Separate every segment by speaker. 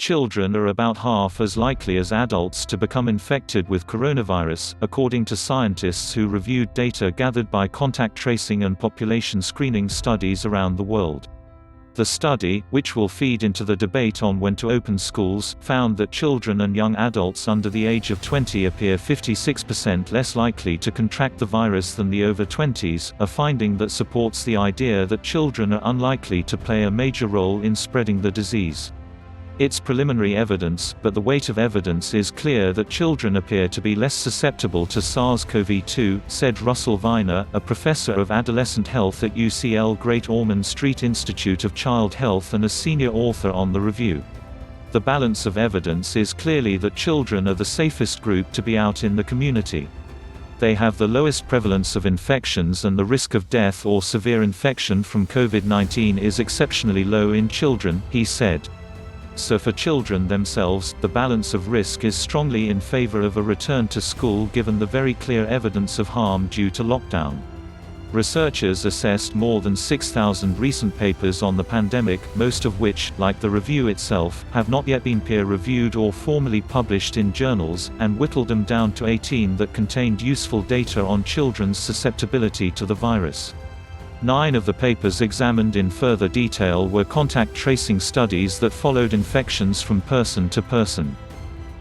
Speaker 1: Children are about half as likely as adults to become infected with coronavirus, according to scientists who reviewed data gathered by contact tracing and population screening studies around the world. The study, which will feed into the debate on when to open schools, found that children and young adults under the age of 20 appear 56% less likely to contract the virus than the over 20s, a finding that supports the idea that children are unlikely to play a major role in spreading the disease. It's preliminary evidence, but the weight of evidence is clear that children appear to be less susceptible to SARS-CoV-2, said Russell Viner, a professor of adolescent health at UCL Great Ormond Street Institute of Child Health and a senior author on the review. The balance of evidence is clearly that children are the safest group to be out in the community. They have the lowest prevalence of infections and the risk of death or severe infection from COVID-19 is exceptionally low in children, he said. So for children themselves, the balance of risk is strongly in favor of a return to school given the very clear evidence of harm due to lockdown. Researchers assessed more than 6,000 recent papers on the pandemic, most of which, like the review itself, have not yet been peer-reviewed or formally published in journals, and whittled them down to 18 that contained useful data on children's susceptibility to the virus. 9 of the papers examined in further detail were contact tracing studies that followed infections from person to person.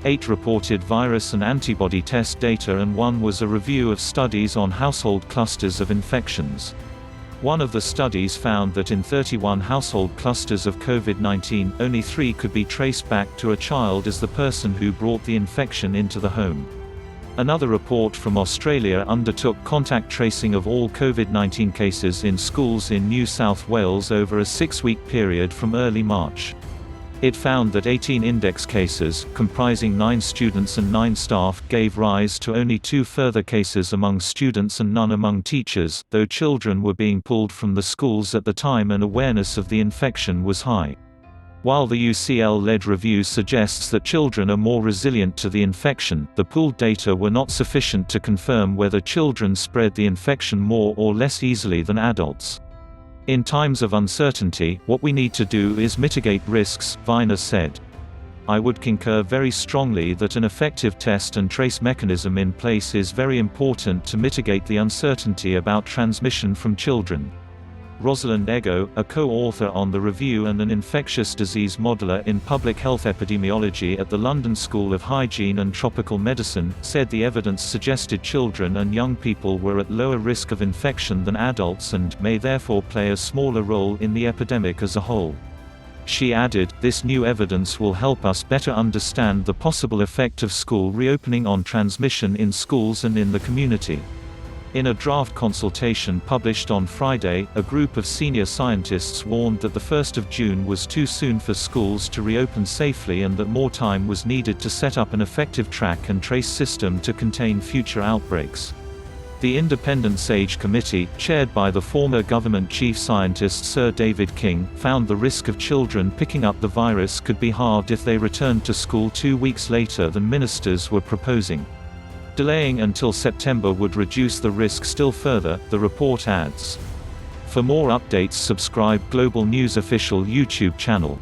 Speaker 1: 8 reported virus and antibody test data and 1 was a review of studies on household clusters of infections. One of the studies found that in 31 household clusters of COVID-19, only 3 could be traced back to a child as the person who brought the infection into the home. Another report from Australia undertook contact tracing of all COVID-19 cases in schools in New South Wales over a 6-week period from early March. It found that 18 index cases, comprising 9 students and 9 staff, gave rise to only 2 further cases among students and none among teachers, though children were being pulled from the schools at the time and awareness of the infection was high. While the UCL-led review suggests that children are more resilient to the infection, the pooled data were not sufficient to confirm whether children spread the infection more or less easily than adults. In times of uncertainty, what we need to do is mitigate risks, Viner said. I would concur very strongly that an effective test and trace mechanism in place is very important to mitigate the uncertainty about transmission from children. Rosalind Ego, a co-author on the review and an infectious disease modeler in public health epidemiology at the London School of Hygiene and Tropical Medicine, said the evidence suggested children and young people were at lower risk of infection than adults and may therefore play a smaller role in the epidemic as a whole. She added, this new evidence will help us better understand the possible effect of school reopening on transmission in schools and in the community. In a draft consultation published on Friday, a group of senior scientists warned that the 1st of June was too soon for schools to reopen safely and that more time was needed to set up an effective track and trace system to contain future outbreaks. The Independent SAGE Committee, chaired by the former government chief scientist Sir David King, found the risk of children picking up the virus could be halved if they returned to school 2 weeks later than ministers were proposing. Delaying until September would reduce the risk still further, the report adds. For more updates, subscribe Global News official YouTube channel.